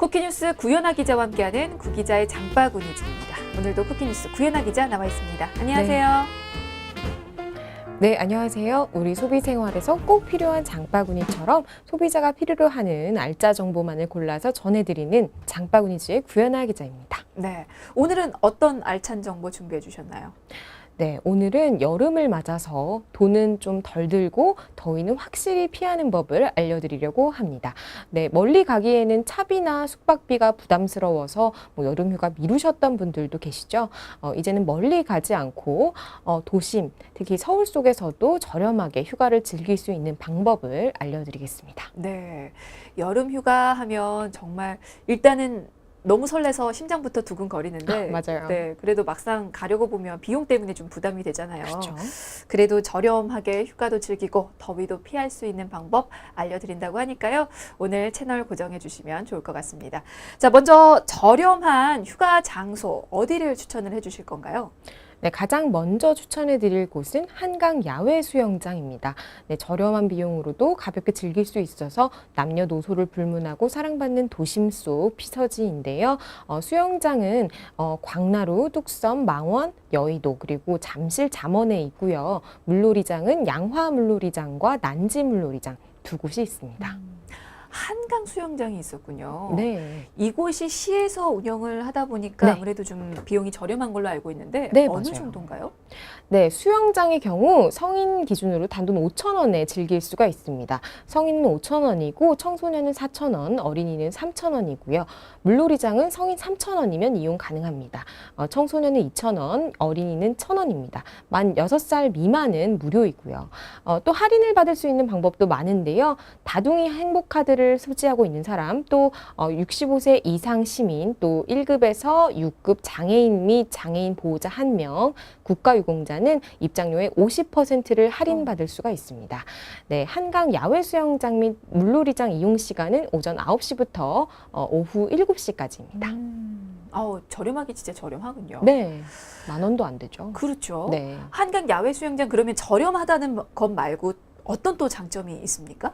쿠키뉴스 구연아 기자와 함께하는 구기자의 장바구니즈입니다. 오늘도 쿠키뉴스 구연아 기자 나와 있습니다. 안녕하세요. 네, 안녕하세요. 우리 소비 생활에서 꼭 필요한 장바구니처럼 소비자가 필요로 하는 알짜 정보만을 골라서 전해드리는 장바구니즈의 구연아 기자입니다. 네, 오늘은 어떤 알찬 정보 준비해 주셨나요? 네, 오늘은 여름을 맞아서 돈은 좀 덜 들고 더위는 확실히 피하는 법을 알려드리려고 합니다. 네, 멀리 가기에는 차비나 숙박비가 부담스러워서 여름 휴가 미루셨던 분들도 계시죠. 이제는 멀리 가지 않고 도심, 특히 서울 속에서도 저렴하게 휴가를 즐길 수 있는 방법을 알려드리겠습니다. 네, 여름 휴가 하면 정말 일단은 너무 설레서 심장부터 두근거리는데 맞아요. 네, 그래도 막상 가려고 보면 비용 때문에 좀 부담이 되잖아요. 그렇죠. 그래도 저렴하게 휴가도 즐기고 더위도 피할 수 있는 방법 알려드린다고 하니까요. 오늘 채널 고정해 주시면 좋을 것 같습니다. 자, 먼저 저렴한 휴가 장소 어디를 추천을 해 주실 건가요? 네, 가장 먼저 추천해 드릴 곳은 한강 야외 수영장입니다. 네, 저렴한 비용으로도 가볍게 즐길 수 있어서 남녀노소를 불문하고 사랑받는 도심 속 피서지인데요. 수영장은 광나루, 뚝섬, 망원, 여의도 그리고 잠실 잠원에 있고요. 물놀이장은 양화 물놀이장과 난지 물놀이장 두 곳이 있습니다. 한강 수영장이 있었군요. 네. 이곳이 시에서 운영을 하다 보니까 네. 아무래도 좀 비용이 저렴한 걸로 알고 있는데 네, 어느 맞아요. 정도인가요? 네, 수영장의 경우 성인 기준으로 단돈 5,000원에 즐길 수가 있습니다. 성인은 5,000원이고 청소년은 4,000원, 어린이는 3,000원이고요. 물놀이장은 성인 3,000원이면 이용 가능합니다. 청소년은 2,000원, 어린이는 1,000원입니다. 만 6살 미만은 무료이고요. 또 할인을 받을 수 있는 방법도 많은데요. 다둥이 행복카드를 소지하고 있는 사람, 또 65세 이상 시민, 또 1급에서 6급 장애인 및 장애인 보호자 1명, 국가유공자는 입장료의 50%를 할인받을 수가 있습니다. 네, 한강 야외 수영장 및 물놀이장 이용 시간은 오전 9시부터 오후 7시까지입니다. 저렴하기 진짜 저렴하군요. 네, 10,000원도 안 되죠. 그렇죠. 네. 한강 야외 수영장 그러면 저렴하다는 것 말고 어떤 또 장점이 있습니까?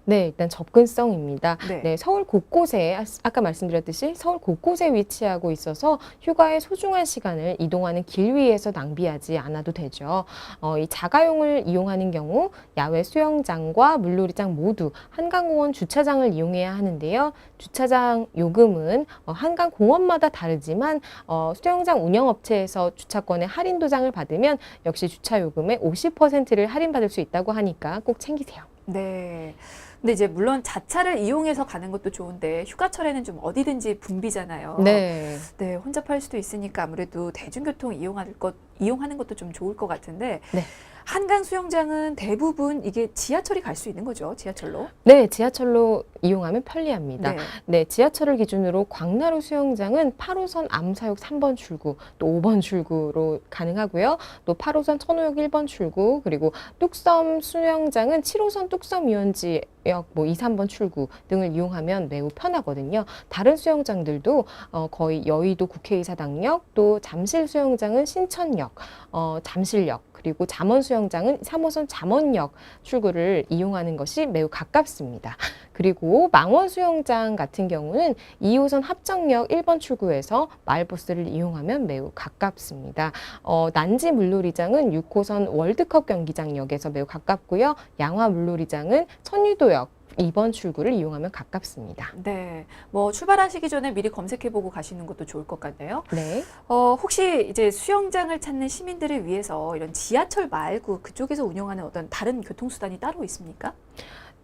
네, 일단 접근성입니다. 네. 네, 서울 곳곳에 아까 말씀드렸듯이 서울 곳곳에 위치하고 있어서 휴가의 소중한 시간을 이동하는 길 위에서 낭비하지 않아도 되죠. 이 자가용을 이용하는 경우 야외 수영장과 물놀이장 모두 한강공원 주차장을 이용해야 하는데요. 주차장 요금은 한강공원마다 다르지만 수영장 운영업체에서 주차권의 할인 도장을 받으면 역시 주차 요금의 50%를 할인받을 수 있다고 하니까 꼭 챙기세요. 네. 근데 이제 물론 자차를 이용해서 가는 것도 좋은데 휴가철에는 좀 어디든지 붐비잖아요. 네. 네, 혼잡할 수도 있으니까 아무래도 대중교통 이용하는 것도 좀 좋을 것 같은데 네. 한강 수영장은 대부분 이게 지하철이 갈 수 있는 거죠, 지하철로? 네, 지하철로 이용하면 편리합니다. 네. 네, 지하철을 기준으로 광나루 수영장은 8호선 암사역 3번 출구, 또 5번 출구로 가능하고요. 또 8호선 천호역 1번 출구, 그리고 뚝섬 수영장은 7호선 뚝섬 유원지역 2, 3번 출구 등을 이용하면 매우 편하거든요. 다른 수영장들도 거의 여의도 국회의사당역, 또 잠실 수영장은 신천역, 잠실역, 그리고 잠원 수영장은 3호선 잠원역 출구를 이용하는 것이 매우 가깝습니다. 그리고 망원 수영장 같은 경우는 2호선 합정역 1번 출구에서 마을버스를 이용하면 매우 가깝습니다. 난지 물놀이장은 6호선 월드컵 경기장역에서 매우 가깝고요. 양화 물놀이장은 천유도역 2번 출구를 이용하면 가깝습니다. 네. 뭐 출발하시기 전에 미리 검색해보고 가시는 것도 좋을 것 같네요. 네. 혹시 이제 수영장을 찾는 시민들을 위해서 이런 지하철 말고 그쪽에서 운영하는 어떤 다른 교통수단이 따로 있습니까?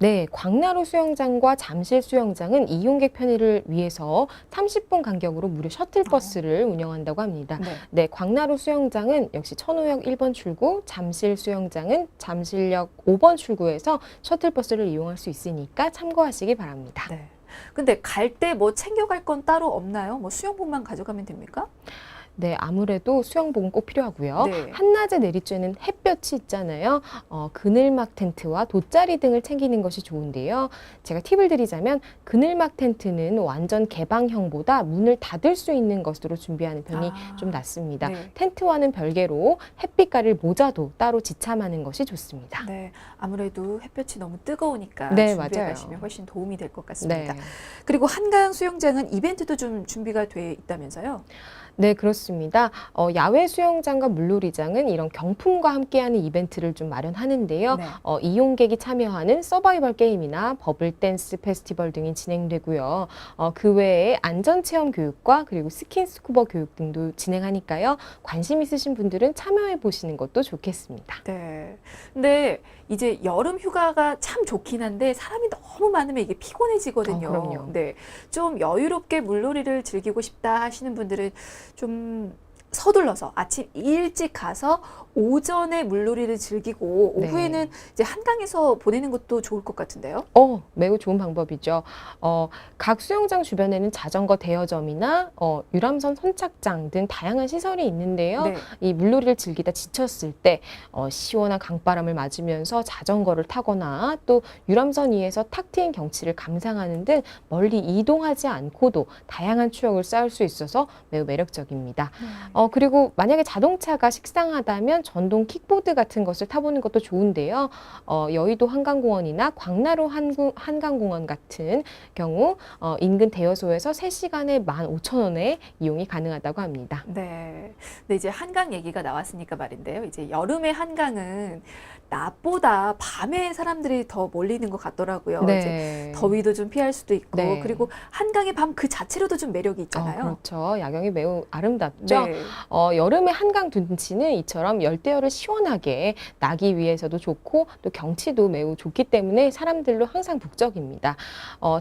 네, 광나루 수영장과 잠실 수영장은 이용객 편의를 위해서 30분 간격으로 무료 셔틀버스를 운영한다고 합니다. 네. 네, 광나루 수영장은 역시 천호역 1번 출구, 잠실 수영장은 잠실역 5번 출구에서 셔틀버스를 이용할 수 있으니까 참고하시기 바랍니다. 네. 근데 갈 때 뭐 챙겨갈 건 따로 없나요? 뭐 수영복만 가져가면 됩니까? 네, 아무래도 수영복은 꼭 필요하고요. 네. 한낮에 내리쬐는 햇볕이 있잖아요. 그늘막 텐트와 돗자리 등을 챙기는 것이 좋은데요. 제가 팁을 드리자면 그늘막 텐트는 완전 개방형보다 문을 닫을 수 있는 것으로 준비하는 편이 좀 낫습니다. 네. 텐트와는 별개로 햇빛 가릴 모자도 따로 지참하는 것이 좋습니다. 네, 아무래도 햇볕이 너무 뜨거우니까 네, 준비해 맞아요. 가시면 훨씬 도움이 될 것 같습니다. 네. 그리고 한강 수영장은 이벤트도 좀 준비가 돼 있다면서요? 네, 그렇습니다. 야외 수영장과 물놀이장은 이런 경품과 함께하는 이벤트를 좀 마련하는데요. 네. 이용객이 참여하는 서바이벌 게임이나 버블 댄스 페스티벌 등이 진행되고요. 그 외에 안전체험 교육과 그리고 스킨스쿠버 교육 등도 진행하니까요. 관심 있으신 분들은 참여해 보시는 것도 좋겠습니다. 네. 근데 이제 여름 휴가가 참 좋긴 한데 사람이 너무 많으면 이게 피곤해지거든요. 그럼요. 네. 좀 여유롭게 물놀이를 즐기고 싶다 하시는 분들은 좀 서둘러서 아침 일찍 가서 오전에 물놀이를 즐기고 네. 오후에는 이제 한강에서 보내는 것도 좋을 것 같은데요. 매우 좋은 방법이죠. 각 수영장 주변에는 자전거 대여점이나 유람선 선착장 등 다양한 시설이 있는데요. 네. 이 물놀이를 즐기다 지쳤을 때 시원한 강바람을 맞으면서 자전거를 타거나 또 유람선 위에서 탁 트인 경치를 감상하는 등 멀리 이동하지 않고도 다양한 추억을 쌓을 수 있어서 매우 매력적입니다. 그리고 만약에 자동차가 식상하다면 전동 킥보드 같은 것을 타보는 것도 좋은데요. 여의도 한강공원이나 광나루 한강공원 같은 경우 인근 대여소에서 3시간에 15,000원에 이용이 가능하다고 합니다. 네. 근데 이제 한강 얘기가 나왔으니까 말인데요. 이제 여름의 한강은 낮보다 밤에 사람들이 더 몰리는 것 같더라고요. 이제 네. 더위도 좀 피할 수도 있고, 네. 그리고 한강의 밤 그 자체로도 좀 매력이 있잖아요. 그렇죠. 야경이 매우 아름답죠. 네. 여름의 한강 둔치는 이처럼 열대어를 시원하게 나기 위해서도 좋고 또 경치도 매우 좋기 때문에 사람들로 항상 북적입니다.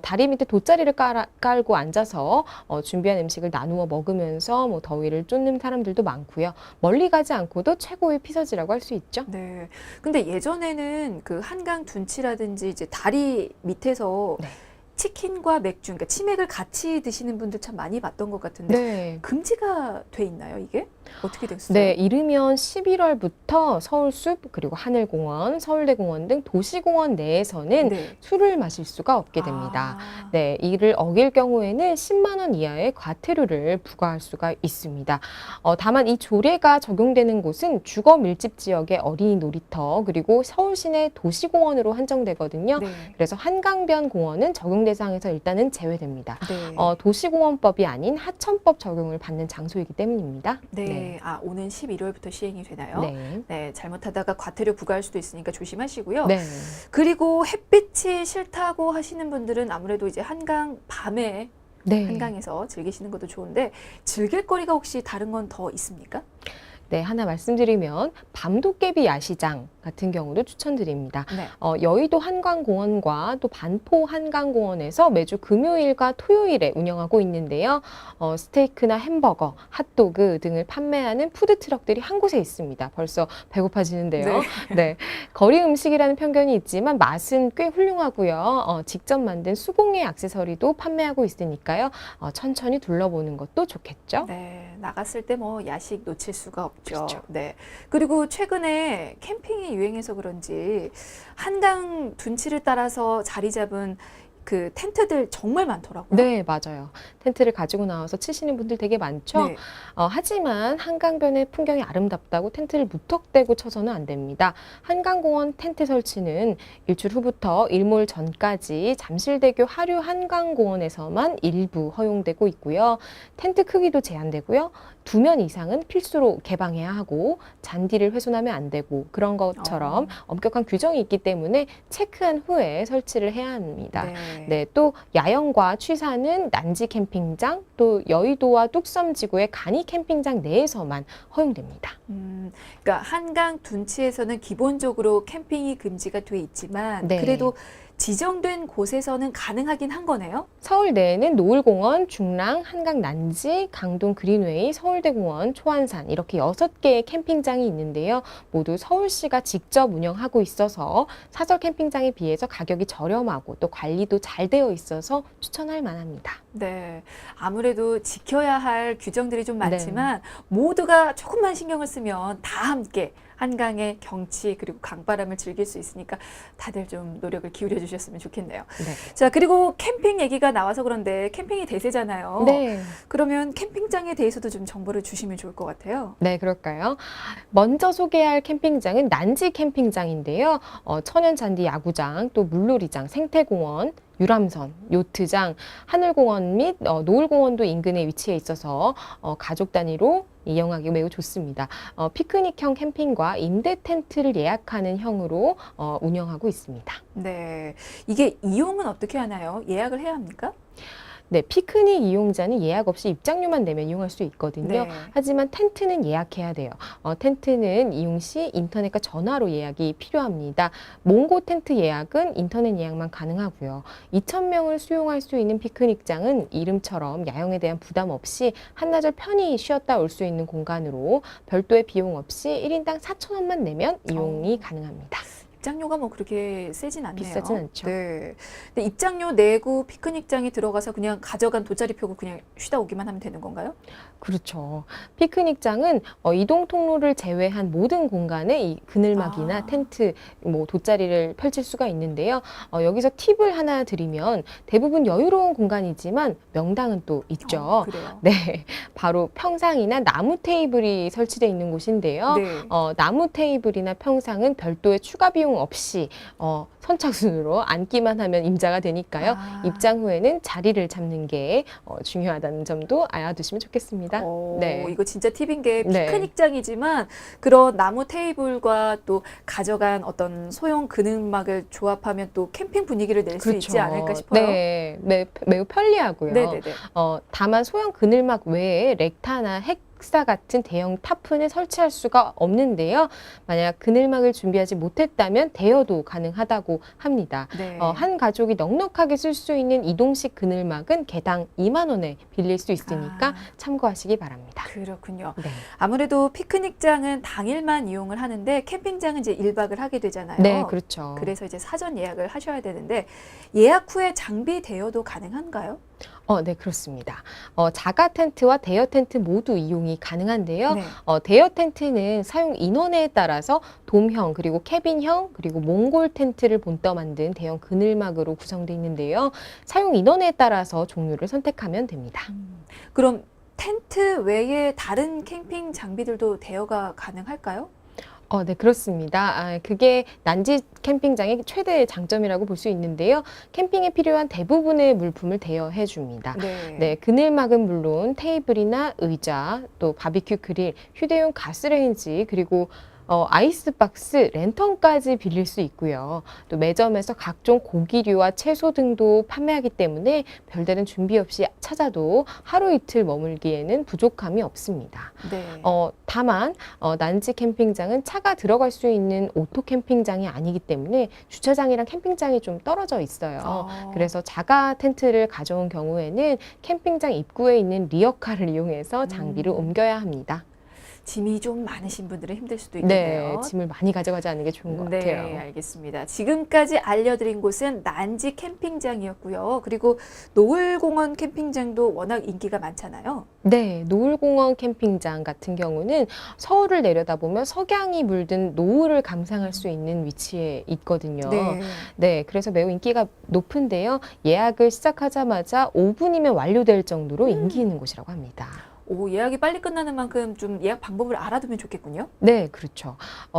다리 밑에 돗자리를 깔고 앉아서 준비한 음식을 나누어 먹으면서 뭐 더위를 쫓는 사람들도 많고요. 멀리 가지 않고도 최고의 피서지라고 할 수 있죠. 네. 근데 예전에는 그 한강 둔치라든지 이제 다리 밑에서 네. 치킨과 맥주, 그러니까 치맥을 같이 드시는 분들 참 많이 봤던 것 같은데 네. 금지가 돼 있나요, 이게? 어떻게 됐어요? 네, 이르면 11월부터 서울숲 그리고 하늘공원, 서울대공원 등 도시공원 내에서는 네. 술을 마실 수가 없게 됩니다. 아, 네, 이를 어길 경우에는 10만 원 이하의 과태료를 부과할 수가 있습니다. 다만 이 조례가 적용되는 곳은 주거 밀집 지역의 어린이 놀이터 그리고 서울 시내 도시공원으로 한정되거든요. 네. 그래서 한강변 공원은 적용 대상에서 일단은 제외됩니다. 네. 도시공원법이 아닌 하천법 적용을 받는 장소이기 때문입니다. 네. 아, 오는 11월부터 시행이 되나요? 네. 네, 잘못하다가 과태료 부과할 수도 있으니까 조심하시고요. 네. 그리고 햇빛이 싫다고 하시는 분들은 아무래도 이제 한강 밤에 네. 한강에서 즐기시는 것도 좋은데 즐길 거리가 혹시 다른 건 더 있습니까? 네, 하나 말씀드리면 밤도깨비 야시장 같은 경우도 추천드립니다. 네. 여의도 한강공원과 또 반포 한강공원에서 매주 금요일과 토요일에 운영하고 있는데요. 스테이크나 햄버거, 핫도그 등을 판매하는 푸드트럭들이 한 곳에 있습니다. 벌써 배고파지는데요. 네. 거리 음식이라는 편견이 있지만 맛은 꽤 훌륭하고요. 직접 만든 수공예 액세서리도 판매하고 있으니까요. 천천히 둘러보는 것도 좋겠죠. 네, 나갔을 때 뭐 야식 놓칠 수가 없죠. 그렇죠. 네. 그리고 최근에 캠핑이 유행해서 그런지 한강 둔치를 따라서 자리 잡은 그 텐트들 정말 많더라고요. 네, 맞아요. 텐트를 가지고 나와서 치시는 분들 되게 많죠. 네. 하지만 한강변의 풍경이 아름답다고 텐트를 무턱대고 쳐서는 안 됩니다. 한강공원 텐트 설치는 일출 후부터 일몰 전까지 잠실대교 하류 한강공원에서만 일부 허용되고 있고요. 텐트 크기도 제한되고요. 2면 이상은 필수로 개방해야 하고 잔디를 훼손하면 안 되고 그런 것처럼 엄격한 규정이 있기 때문에 체크한 후에 설치를 해야 합니다. 네, 또 야영과 취사는 난지 캠핑장, 또 여의도와 뚝섬지구의 간이 캠핑장 내에서만 허용됩니다. 그러니까 한강 둔치에서는 기본적으로 캠핑이 금지가 돼 있지만 네. 그래도 지정된 곳에서는 가능하긴 한 거네요. 서울 내에는 노을공원, 중랑, 한강 난지, 강동 그린웨이, 서울대공원, 초안산 이렇게 6개의 캠핑장이 있는데요. 모두 서울시가 직접 운영하고 있어서 사설 캠핑장에 비해서 가격이 저렴하고 또 관리도 잘 되어 있어서 추천할 만합니다. 네, 아무래도 지켜야 할 규정들이 좀 많지만 모두가 조금만 신경을 쓰면 다 함께 한강의 경치 그리고 강바람을 즐길 수 있으니까 다들 좀 노력을 기울여 주셨으면 좋겠네요. 네. 자, 그리고 캠핑 얘기가 나와서 그런데 캠핑이 대세잖아요. 네. 그러면 캠핑장에 대해서도 좀 정보를 주시면 좋을 것 같아요. 네, 그럴까요? 먼저 소개할 캠핑장은 난지 캠핑장인데요. 천연잔디 야구장, 또 물놀이장, 생태공원, 유람선, 요트장, 하늘공원 및 노을공원도 인근에 위치해 있어서 가족 단위로 이용하기 매우 좋습니다. 피크닉형 캠핑과 임대 텐트를 예약하는 형으로 운영하고 있습니다. 네, 이게 이용은 어떻게 하나요? 예약을 해야 합니까? 네, 피크닉 이용자는 예약 없이 입장료만 내면 이용할 수 있거든요. 네. 하지만 텐트는 예약해야 돼요. 텐트는 이용 시 인터넷과 전화로 예약이 필요합니다. 몽고 텐트 예약은 인터넷 예약만 가능하고요. 2,000명을 수용할 수 있는 피크닉장은 이름처럼 야영에 대한 부담 없이 한나절 편히 쉬었다 올 수 있는 공간으로 별도의 비용 없이 1인당 4,000원만 내면 이용이 가능합니다. 입장료가 뭐 그렇게 세진 않네요. 비싸진 않죠. 네. 근데 입장료 내고 피크닉장에 들어가서 그냥 가져간 돗자리 펴고 그냥 쉬다 오기만 하면 되는 건가요? 그렇죠. 피크닉장은 이동 통로를 제외한 모든 공간에 이 그늘막이나 텐트, 뭐 돗자리를 펼칠 수가 있는데요. 여기서 팁을 하나 드리면 대부분 여유로운 공간이지만 명당은 또 있죠. 그래요. 네, 바로 평상이나 나무 테이블이 설치되어 있는 곳인데요. 네. 나무 테이블이나 평상은 별도의 추가 비용 없이 선착순으로 앉기만 하면 임자가 되니까요. 입장 후에는 자리를 잡는 게 중요하다는 점도 알아두시면 좋겠습니다. 네. 이거 진짜 팁인 게 네. 피크닉장이지만 그런 나무 테이블과 또 가져간 어떤 소형 그늘막을 조합하면 또 캠핑 분위기를 낼 수 있지 않을까 싶어요. 네, 매우 편리하고요. 네네네. 다만 소형 그늘막 외에 렉타나 헥사 같은 대형 타프는 설치할 수가 없는데요. 만약 그늘막을 준비하지 못했다면 대여도 가능하다고 합니다. 네. 한 가족이 넉넉하게 쓸 수 있는 이동식 그늘막은 개당 2만 원에 빌릴 수 있으니까 참고하시기 바랍니다. 그렇군요. 네. 아무래도 피크닉장은 당일만 이용을 하는데 캠핑장은 이제 1박을 하게 되잖아요. 네, 그렇죠. 그래서 이제 사전 예약을 하셔야 되는데 예약 후에 장비 대여도 가능한가요? 네, 그렇습니다. 자가 텐트와 대여 텐트 모두 이용이 가능한데요. 네. 대여 텐트는 사용 인원에 따라서 돔형, 그리고 캐빈형, 그리고 몽골 텐트를 본떠 만든 대형 그늘막으로 구성되어 있는데요. 사용 인원에 따라서 종류를 선택하면 됩니다. 그럼 텐트 외에 다른 캠핑 장비들도 대여가 가능할까요? 네, 그렇습니다. 그게 난지 캠핑장의 최대 장점이라고 볼 수 있는데요. 캠핑에 필요한 대부분의 물품을 대여해 줍니다. 네, 그늘막은 물론 테이블이나 의자, 또 바비큐 그릴, 휴대용 가스레인지, 그리고 아이스박스, 랜턴까지 빌릴 수 있고요. 또 매점에서 각종 고기류와 채소 등도 판매하기 때문에 별다른 준비 없이 찾아도 하루 이틀 머물기에는 부족함이 없습니다. 네. 다만 난지 캠핑장은 차가 들어갈 수 있는 오토 캠핑장이 아니기 때문에 주차장이랑 캠핑장이 좀 떨어져 있어요. 그래서 자가 텐트를 가져온 경우에는 캠핑장 입구에 있는 리어카를 이용해서 장비를 옮겨야 합니다. 짐이 좀 많으신 분들은 힘들 수도 있겠네요. 네, 짐을 많이 가져가지 않는 게 좋은 것 네, 같아요. 알겠습니다. 지금까지 알려드린 곳은 난지 캠핑장이었고요. 그리고 노을공원 캠핑장도 워낙 인기가 많잖아요. 네, 노을공원 캠핑장 같은 경우는 서울을 내려다보면 석양이 물든 노을을 감상할 수 있는 위치에 있거든요. 네, 그래서 매우 인기가 높은데요. 예약을 시작하자마자 5분이면 완료될 정도로 인기 있는 곳이라고 합니다. 예약이 빨리 끝나는 만큼 좀 예약 방법을 알아두면 좋겠군요. 네, 그렇죠.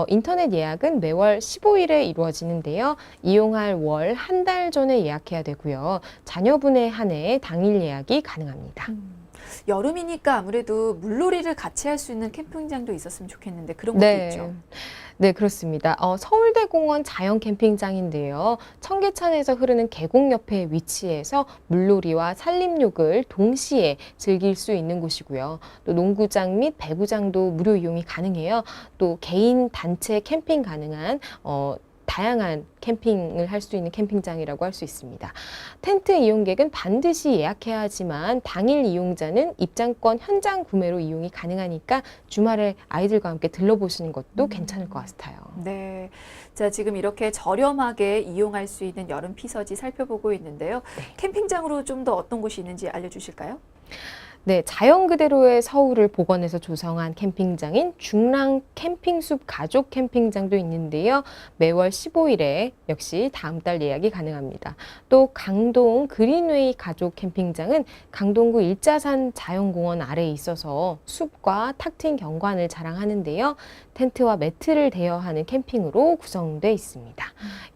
인터넷 예약은 매월 15일에 이루어지는데요. 이용할 월 한 달 전에 예약해야 되고요. 자녀분에 한해 당일 예약이 가능합니다. 여름이니까 아무래도 물놀이를 같이 할 수 있는 캠핑장도 있었으면 좋겠는데 그런 것도 있죠. 네, 그렇습니다. 서울대공원 자연 캠핑장인데요. 청계천에서 흐르는 계곡 옆에 위치해서 물놀이와 산림욕을 동시에 즐길 수 있는 곳이고요. 또 농구장 및 배구장도 무료 이용이 가능해요. 또 개인, 단체 캠핑 가능한 다양한 캠핑을 할 수 있는 캠핑장이라고 할 수 있습니다. 텐트 이용객은 반드시 예약해야 하지만 당일 이용자는 입장권 현장 구매로 이용이 가능하니까 주말에 아이들과 함께 들러보시는 것도 괜찮을 것 같아요. 네. 자, 지금 이렇게 저렴하게 이용할 수 있는 여름 피서지 살펴보고 있는데요. 캠핑장으로 좀 더 어떤 곳이 있는지 알려주실까요? 네, 자연 그대로의 서울을 복원해서 조성한 캠핑장인 중랑 캠핑숲 가족 캠핑장도 있는데요. 매월 15일에 역시 다음 달 예약이 가능합니다. 또 강동 그린웨이 가족 캠핑장은 강동구 일자산 자연공원 아래에 있어서 숲과 탁 트인 경관을 자랑하는데요. 텐트와 매트를 대여하는 캠핑으로 구성되어 있습니다.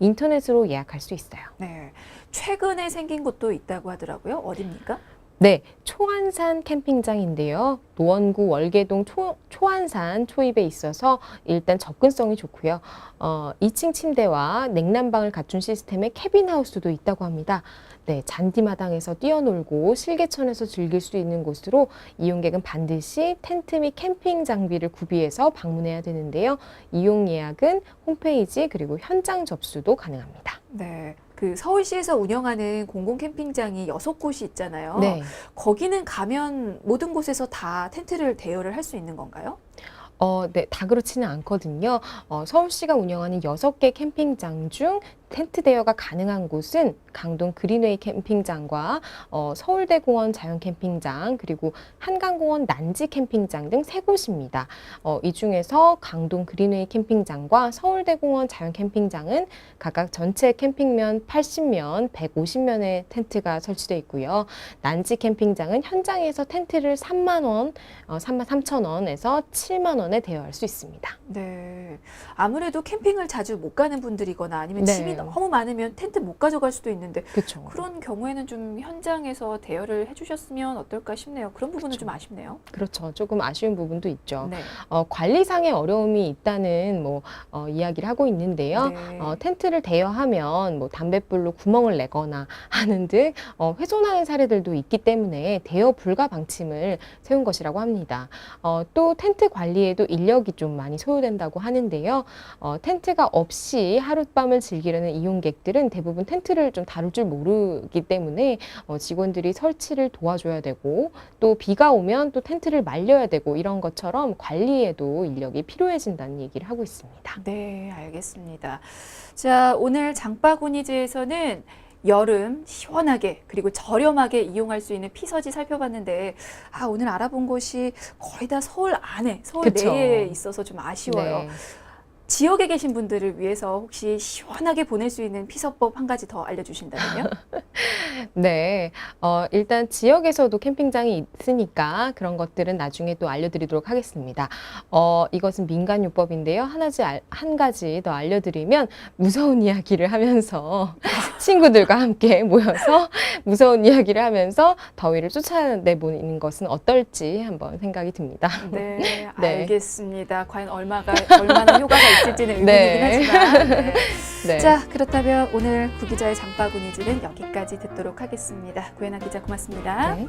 인터넷으로 예약할 수 있어요. 네. 최근에 생긴 곳도 있다고 하더라고요. 어디입니까? 네, 초안산 캠핑장인데요. 노원구 월계동 초안산 초입에 있어서 일단 접근성이 좋고요. 2층 침대와 냉난방을 갖춘 시스템의 캐빈하우스도 있다고 합니다. 네, 잔디마당에서 뛰어놀고 실개천에서 즐길 수 있는 곳으로 이용객은 반드시 텐트 및 캠핑 장비를 구비해서 방문해야 되는데요. 이용 예약은 홈페이지 그리고 현장 접수도 가능합니다. 네. 그 서울시에서 운영하는 공공 캠핑장이 6곳이 있잖아요. 네. 거기는 가면 모든 곳에서 다 텐트를 대여를 할 수 있는 건가요? 네, 다 그렇지는 않거든요. 서울시가 운영하는 6개 캠핑장 중 텐트 대여가 가능한 곳은 강동 그린웨이 캠핑장과 서울대공원 자연캠핑장 그리고 한강공원 난지 캠핑장 등 3곳입니다. 이 중에서 강동 그린웨이 캠핑장과 서울대공원 자연캠핑장은 각각 전체 캠핑면 80면, 150면의 텐트가 설치되어 있고요. 난지 캠핑장은 현장에서 텐트를 3만 3천 원에서 7만 원에 대여할 수 있습니다. 네. 아무래도 캠핑을 자주 못 가는 분들이거나 아니면 네. 짐이 너무 많으면 텐트 못 가져갈 수도 있는데 그렇죠. 그런 경우에는 좀 현장에서 대여를 해주셨으면 어떨까 싶네요. 그런 부분은 그쵸. 좀 아쉽네요. 그렇죠. 조금 아쉬운 부분도 있죠. 네. 관리상의 어려움이 있다는 이야기를 하고 있는데요. 네. 텐트를 대여하면 담뱃불로 구멍을 내거나 하는 등 훼손하는 사례들도 있기 때문에 대여 불가 방침을 세운 것이라고 합니다. 또 텐트 관리에도 인력이 좀 많이 소요된다고 하는데요. 텐트가 없이 하룻밤을 즐기려는 이용객들은 대부분 텐트를 좀 다룰 줄 모르기 때문에 직원들이 설치를 도와줘야 되고 또 비가 오면 또 텐트를 말려야 되고 이런 것처럼 관리에도 인력이 필요해진다는 얘기를 하고 있습니다. 네, 알겠습니다. 자, 오늘 장바구니즈에서는 여름 시원하게 그리고 저렴하게 이용할 수 있는 피서지 살펴봤는데 오늘 알아본 곳이 거의 다 서울 안에, 서울 그쵸. 내에 있어서 좀 아쉬워요. 네. 지역에 계신 분들을 위해서 혹시 시원하게 보낼 수 있는 피서법 한 가지 더 알려주신다면요? 네, 일단 지역에서도 캠핑장이 있으니까 그런 것들은 나중에 또 알려드리도록 하겠습니다. 이것은 민간요법인데요. 한 가지 더 알려드리면 무서운 이야기를 하면서 친구들과 함께 모여서 무서운 이야기를 하면서 더위를 쫓아내보는 것은 어떨지 한번 생각이 듭니다. 네, 네. 알겠습니다. 과연 얼마나 효과가 있을지는 의문이긴 네. 하지만. 네. 네. 자, 그렇다면 오늘 구기자의 장바구니즈는 여기까지 듣도록 하겠습니다. 구혜나 기자 고맙습니다. 네.